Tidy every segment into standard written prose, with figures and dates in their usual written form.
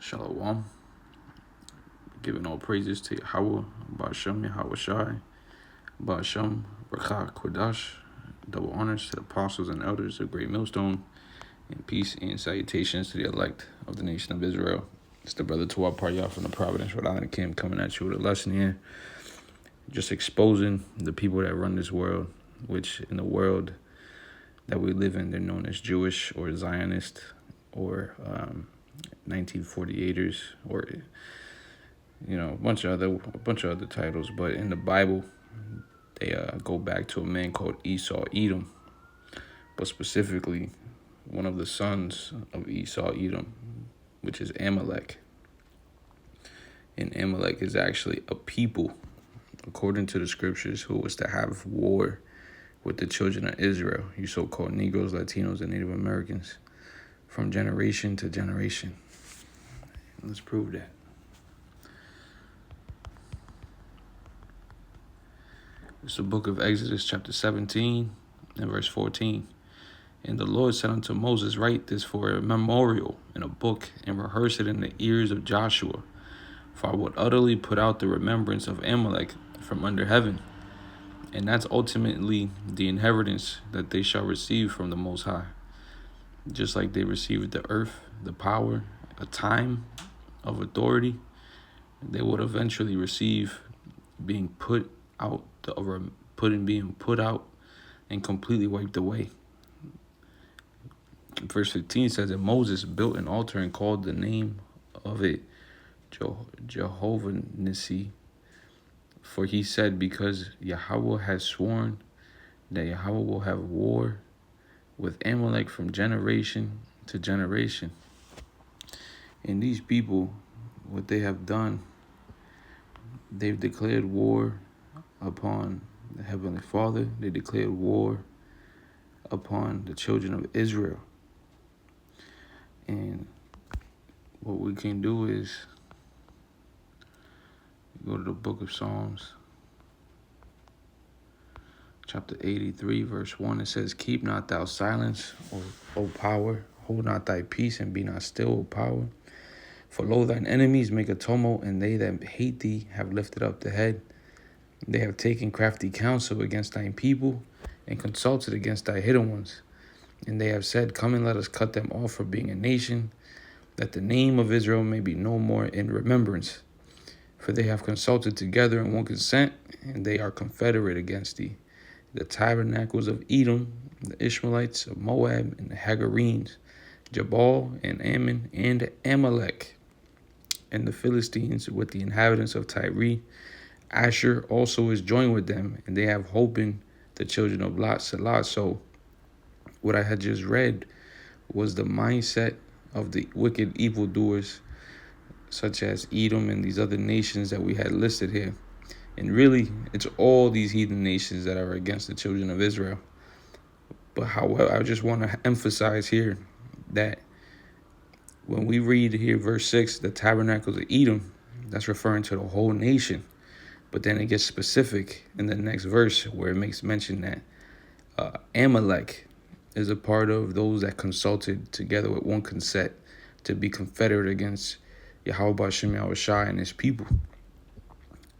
Shalom. Giving all praises to Yahweh, Ba'ashem Yahweh Shai, Ba'ashem Rakha Kodash. Double honors to the apostles and elders of Great Millstone, and peace and salutations to the elect of the nation of Israel. It's the brother Tawab Paryah from the Providence, Rhode Island camp coming at you with a lesson here. Just exposing the people that run this world, which in the world that we live in, they're known as Jooish or Zionist or 1948ers or a bunch of other titles. But in the Bible, they go back to a man called Esau Edom, but specifically one of the sons of Esau Edom, which is Amalek. And Amalek is actually a people, according to the scriptures, who was to have war with the children of Israel, you so-called Negroes, Latinos, and Native Americans, from generation to generation. Let's prove that. It's the book of Exodus, chapter 17, and verse 14. And the Lord said unto Moses, write this for a memorial in a book, and rehearse it in the ears of Joshua. For I would utterly put out the remembrance of Amalek from under heaven. And that's ultimately the inheritance that they shall receive from the Most High. Just like they received the earth, the power, a time of authority, they would eventually receive being put out, being put out and completely wiped away. Verse 15 says that Moses built an altar and called the name of it Jehovah Nissi. For he said, because Yahweh has sworn that Yahweh will have war with Amalek from generation to generation. And these people, what they have done, they've declared war upon the Heavenly Father. They declared war upon the children of Israel. And what we can do is go to the book of Psalms, chapter 83, verse 1. It says, keep not thou silence, O power. Hold not thy peace, and be not still, O power. For lo, thine enemies make a tumult, and they that hate thee have lifted up the head. They have taken crafty counsel against thine people, and consulted against thy hidden ones. And they have said, come and let us cut them off for being a nation, that the name of Israel may be no more in remembrance. For they have consulted together in one consent, and they are confederate against thee. The tabernacles of Edom, the Ishmaelites of Moab, and the Hagarenes, Jabal and Ammon, and Amalek, and the Philistines with the inhabitants of Tyre. Asher also is joined with them, and they have holpen the children of Lot, Selah. So what I had just read was the mindset of the wicked evildoers, such as Edom and these other nations that we had listed here. And really, it's all these heathen nations that are against the children of Israel. But however, I just want to emphasize here that when we read here verse 6, the tabernacles of Edom, that's referring to the whole nation. But then it gets specific in the next verse where it makes mention that Amalek is a part of those that consulted together with one consent to be confederate against Yahweh Ba'ashem Yahweh Shai and his people.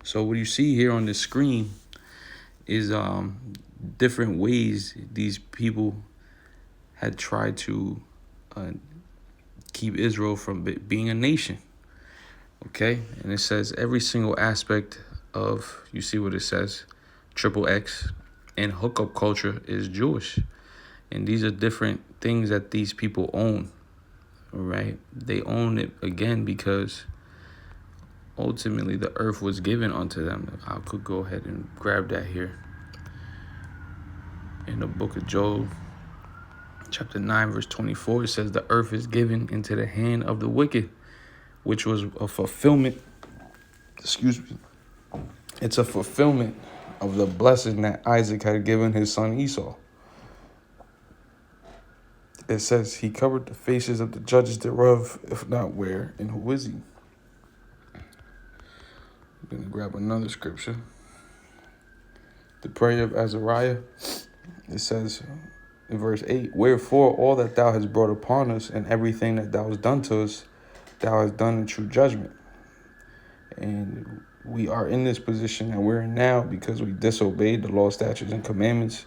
So what you see here on the screen is different ways these people had tried to keep Israel from being a nation. Okay, and it says every single aspect of, you see what it says, XXX, and hookup culture is Jewish. And these are different things that these people own, all right? They own it, again, because ultimately the earth was given unto them. I could go ahead and grab that here. In the book of Job, chapter 9, verse 24, it says, the earth is given into the hand of the wicked, which was a fulfillment, it's a fulfillment of the blessing that Isaac had given his son Esau. It says, he covered the faces of the judges thereof, if not where, and who is he? I'm going to grab another scripture. The prayer of Azariah, it says in verse 8, wherefore all that thou hast brought upon us, and everything that thou hast done to us, thou hast done in true judgment. And we are in this position that we're in now because we disobeyed the law, statutes, and commandments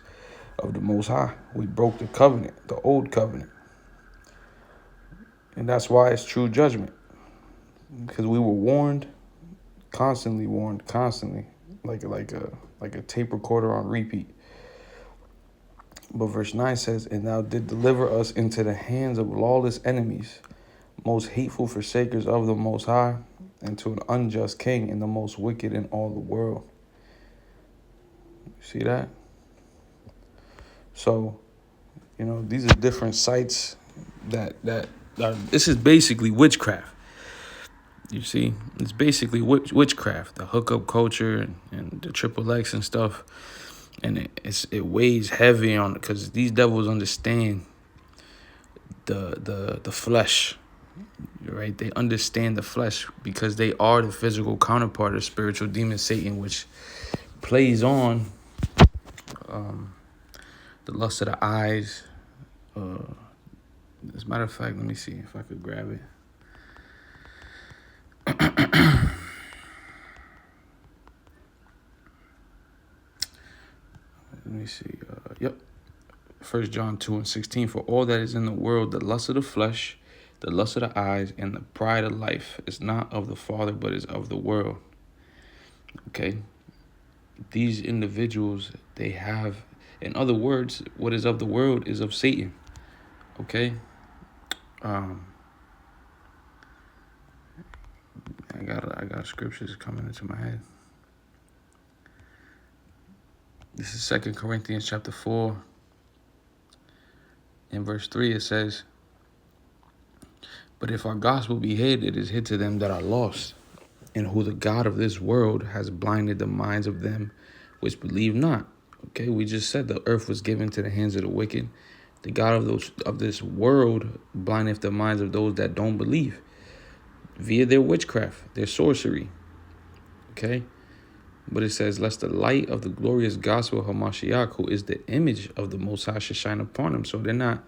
of the Most High. We broke the covenant, the old covenant. And that's why it's true judgment. Because we were warned, constantly, like a tape recorder on repeat. But verse 9 says, and thou did deliver us into the hands of lawless enemies, most hateful forsakers of the Most High, and to an unjust king, and the most wicked in all the world. See that? So, these are different sites that are, this is basically witchcraft. You see, it's basically witchcraft, the hookup culture and the triple X and stuff. And it weighs heavy on it because these devils understand the flesh, right? They understand the flesh because they are the physical counterpart of spiritual demon Satan, which plays on the lust of the eyes. As a matter of fact, let me see if I could grab it. Let me see. Yep. 1 John 2:16. For all that is in the world, the lust of the flesh, the lust of the eyes, and the pride of life is not of the Father, but is of the world. Okay. These individuals, they have, in other words, what is of the world is of Satan. Okay. I got scriptures coming into my head. This is 2 Corinthians chapter 4. In verse 3 it says, but if our gospel be hid, it is hid to them that are lost, in who the God of this world has blinded the minds of them which believe not. Okay, we just said the earth was given to the hands of the wicked. The God of this world blindeth the minds of those that don't believe via their witchcraft, their sorcery. Okay, but it says, lest the light of the glorious gospel of Hamashiach, who is the image of the Most High, should shine upon them. So they're not,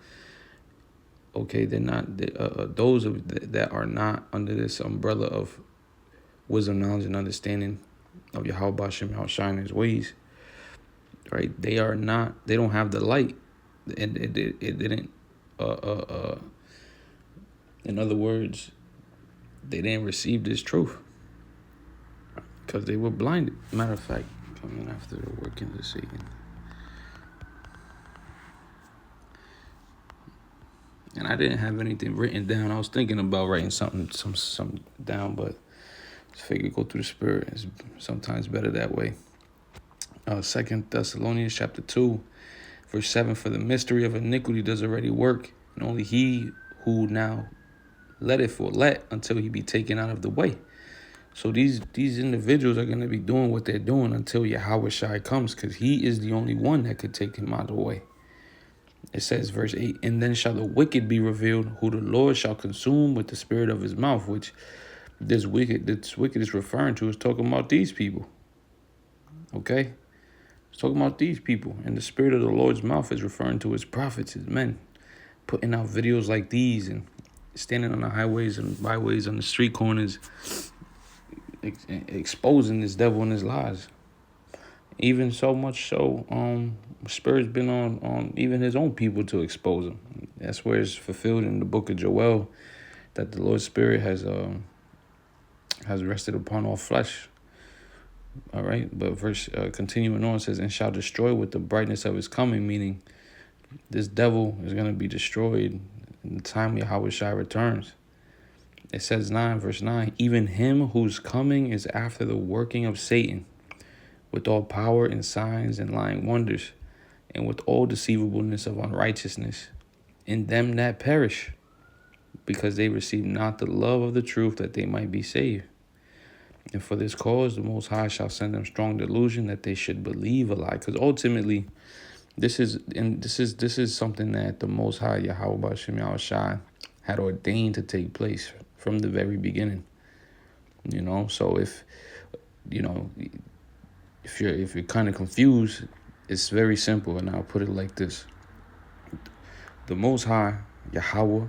those that are not under this umbrella of wisdom, knowledge, and understanding of Yahweh Bashem, how shine his ways, right? They don't have the light. And it didn't, in other words, they didn't receive this truth because they were blinded. Matter of fact, coming after the workings of Satan. And I didn't have anything written down. I was thinking about writing something down, but I figured go through the Spirit. It's sometimes better that way. 2 Thessalonians chapter 2, verse 7, for the mystery of iniquity does already work, and only he who now letteth will let until he be taken out of the way. So these individuals are going to be doing what they're doing until Yahweh Shai comes, because he is the only one that could take him out of the way. It says, verse 8, and then shall the wicked be revealed, who the Lord shall consume with the spirit of his mouth, which this wicked is referring to is talking about these people. Okay? It's talking about these people. And the spirit of the Lord's mouth is referring to his prophets, his men, putting out videos like these and standing on the highways and byways on the street corners, exposing this devil and his lies. Even so much so, Spirit's been on even his own people to expose him. That's where it's fulfilled in the book of Joel, that the Lord's Spirit has rested upon all flesh. All right, but verse continuing on says, and shall destroy with the brightness of his coming, meaning this devil is going to be destroyed in the time Yahweh Shai returns. It says verse 9, even him whose coming is after the working of Satan, with all power and signs and lying wonders, and with all deceivableness of unrighteousness, in them that perish, because they receive not the love of the truth, that they might be saved. And for this cause, the Most High shall send them strong delusion, that they should believe a lie. Because ultimately, this is something that the Most High Yahweh Bashem Yahushai had ordained to take place from the very beginning. So if you're kind of confused, it's very simple, and I'll put it like this: the Most High Yahweh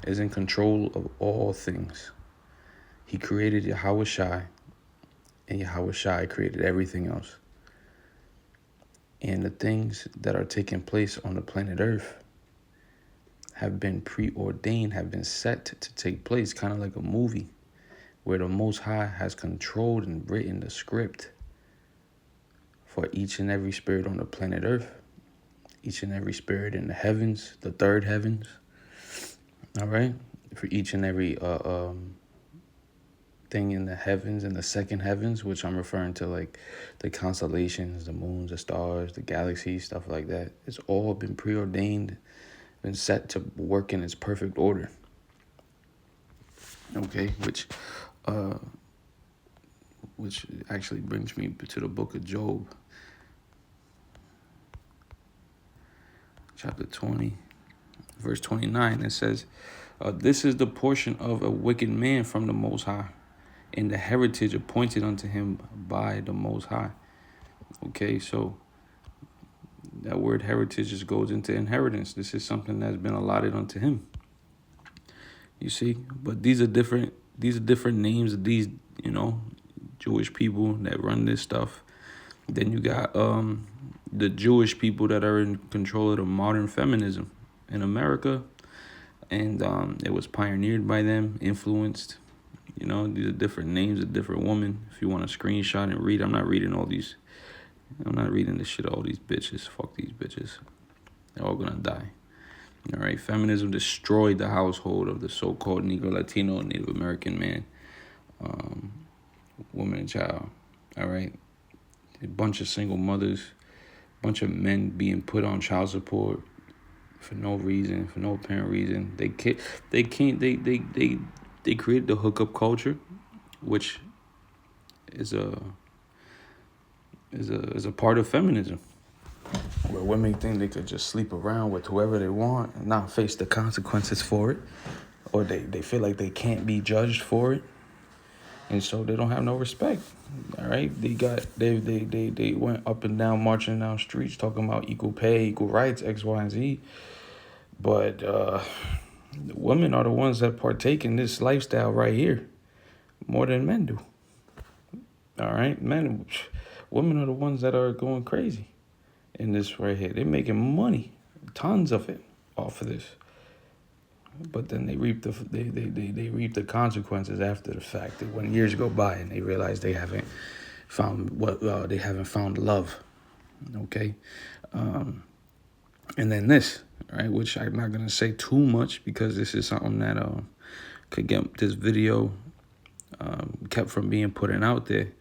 is in control of all things. He created Yahweh Shai, and Yahweh Shai created everything else. And the things that are taking place on the planet Earth have been preordained, have been set to take place, kind of like a movie where the Most High has controlled and written the script for each and every spirit on the planet Earth, each and every spirit in the heavens, the third heavens, all right? For each and every thing in the heavens and the second heavens, which I'm referring to like the constellations, the moons, the stars, the galaxies, stuff like that. It's all been preordained, been set to work in its perfect order. Okay, which actually brings me to the book of Job, chapter 20, verse 29. It says, this is the portion of a wicked man from the Most High, and the heritage appointed unto him by the Most High. Okay, so that word heritage just goes into inheritance. This is something that's been allotted unto him. You see, but these are different names of these, Jewish people that run this stuff. Then you got the Jewish people that are in control of the modern feminism in America, and it was pioneered by them, influenced. These are different names of different women. If you want to screenshot and read, I'm not reading all these. I'm not reading the shit of all these bitches. Fuck these bitches. They're all gonna die. All right. Feminism destroyed the household of the so-called Negro, Latino, and Native American man, woman, and child. All right. A bunch of single mothers, a bunch of men being put on child support for no reason, for no apparent reason. They created the hookup culture, which is a part of feminism, where women think they could just sleep around with whoever they want and not face the consequences for it, or they feel like they can't be judged for it, and so they don't have no respect. All right, they went up and down, marching down streets, talking about equal pay, equal rights, X, Y, and Z, but women are the ones that partake in this lifestyle right here more than men do. All right, women are the ones that are going crazy in this right here. They're making money, tons of it, off of this. But then they reap the consequences after the fact. When years go by and they realize they haven't found love. Okay, and then this, right, which I'm not gonna say too much because this is something that could get this video kept from being put out there.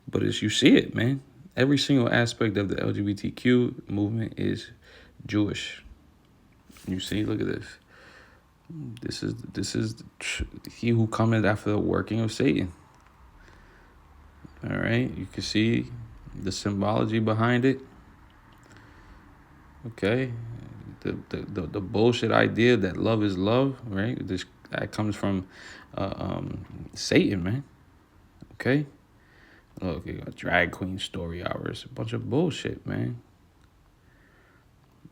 But as you see it, man, every single aspect of the LGBTQ movement is Jewish. You see, look at this. This is he who cometh after the working of Satan. All right, you can see the symbology behind it. Okay, the bullshit idea that love is love, right? That comes from Satan, man. Okay. Look, you got drag queen story hours, a bunch of bullshit, man.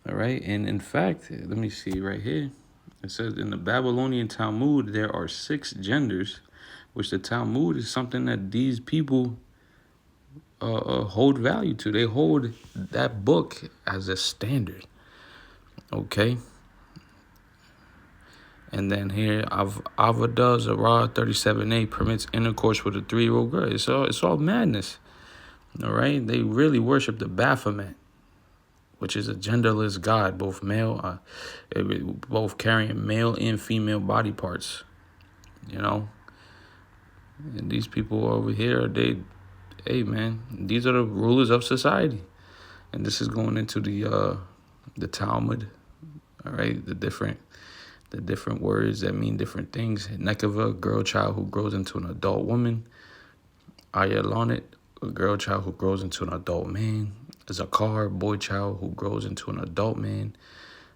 All right, and in fact, let me see right here. It says in the Babylonian Talmud there are 6 genders, which the Talmud is something that these people hold value to. They hold that book as a standard. Okay. And then here, Avodah Zarah 37a permits intercourse with a 3-year-old girl. It's all madness. All right, they really worship the Baphomet, which is a genderless god, both carrying male and female body parts. And these people over here, hey man, these are the rulers of society, and this is going into the Talmud. All right, the different words that mean different things. Nekava, girl child who grows into an adult woman. Ayalonit, a girl child who grows into an adult man. Zakar, boy child who grows into an adult man.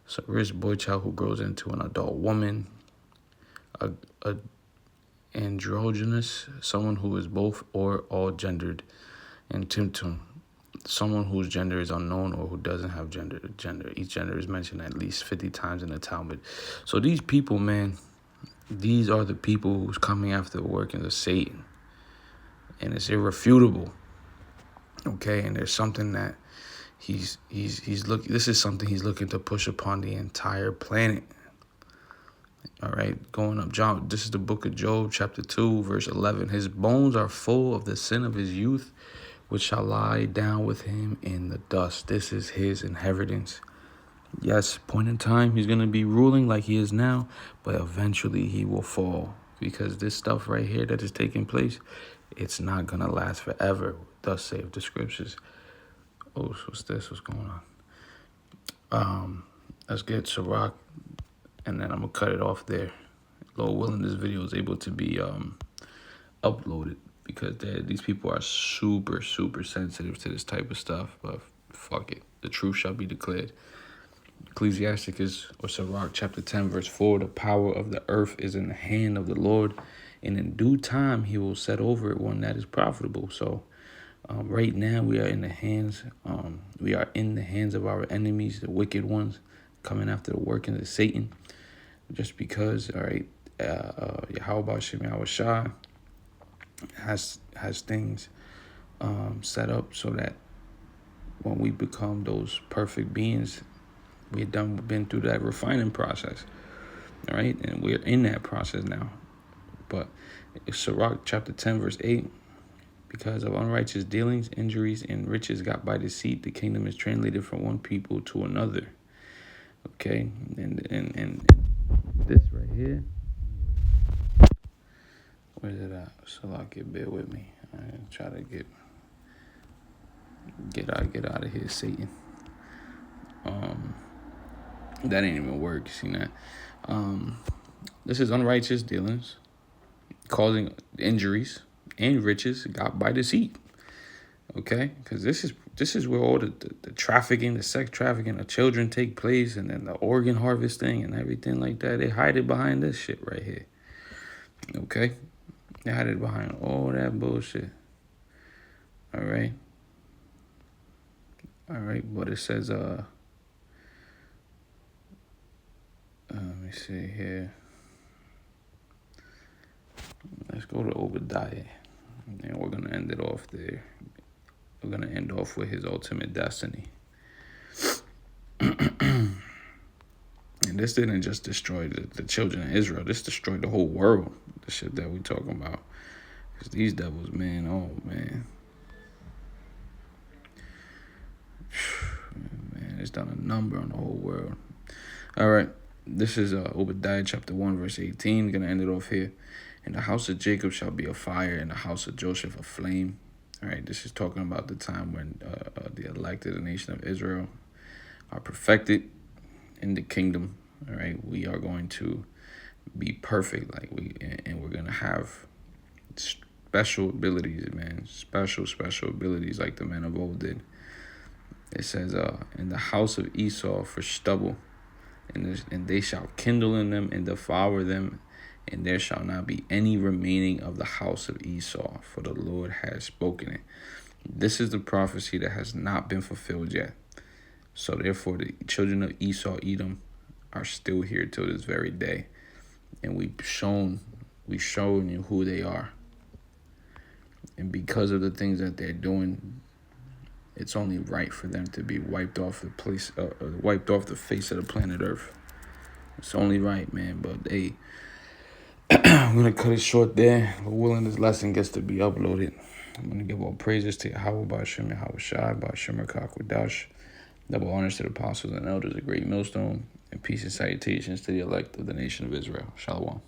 Saris, boy child who grows into an adult woman. A androgynous, someone who is both or all gendered. And Timtum, someone whose gender is unknown or who doesn't have gender. Each gender is mentioned at least 50 times in the Talmud. So these people, man, These are the people who's coming after the workings of Satan. And it's irrefutable. Okay, and there's something that he's looking. This is something he's looking to push upon the entire planet. All right, going up, John. This is the book of Job, chapter 2, verse 11. His bones are full of the sin of his youth, which shall lie down with him in the dust. This is his inheritance. Yes, point in time, he's going to be ruling like he is now, but eventually he will fall, because this stuff right here that is taking place, it's not going to last forever, thus saith the scriptures. Oh, so what's this? What's going on? Let's get Sirach, and then I'm going to cut it off there. Lord willing, this video is able to be uploaded, because these people are super, super sensitive to this type of stuff, but fuck it. The truth shall be declared. Ecclesiasticus, or Sirach, chapter 10, verse 4, the power of the earth is in the hand of the Lord, and in due time he will set over it one that is profitable. So right now we are in the hands of our enemies, the wicked ones, coming after the workings of Satan, just because, all right, Yahweh Shem Yahweh Shai has things set up so that when we become those perfect beings, we've been through that refining process, all right? And we're in that process now. But Sirach chapter 10, verse 8, because of unrighteous dealings, injuries, and riches got by deceit, the kingdom is translated from one people to another. Okay? And this right here, where's it at? Sirach, bear with me. I try to get out of here, Satan. That ain't even work. You see that? This is unrighteous dealings, causing injuries and riches got by deceit. Okay, because this is where all the trafficking, the sex trafficking of children take place, and then the organ harvesting and everything like that. They hide it behind this shit right here. Okay, they hide it behind all that bullshit. All right, but it says let me see here. Let's go to Obadiah, and we're gonna end it off there. We're gonna end off with his ultimate destiny. And this didn't just destroy the children of Israel. This destroyed the whole world. The shit that we talking about. Because these devils, man, oh man. Man, it's done a number on the whole world. All right. This is Obadiah chapter 1, verse 18. Gonna end it off here. And the house of Jacob shall be a fire, and the house of Joseph a flame. All right, this is talking about the time when the elected nation of Israel are perfected in the kingdom. All right, we are going to be perfect, and we're gonna have special abilities, man. Special abilities like the men of old did. It says, in the house of Esau for stubble. And they shall kindle in them and devour them, and there shall not be any remaining of the house of Esau, for the Lord has spoken it. This is the prophecy that has not been fulfilled yet. So therefore the children of Esau, Edom, are still here till this very day. And we've shown you who they are. And because of the things that they're doing, it's only right for them to be wiped off the face of the planet Earth. It's only right, man. But hey, I'm gonna cut it short there. But willing, this lesson gets to be uploaded. I'm gonna give all praises to Yahweh Ba'ashem Yahweh Shai Ba'ashem Kakwadash. Double honors to the apostles and elders, a great millstone, and peace and salutations to the elect of the nation of Israel. Shalom.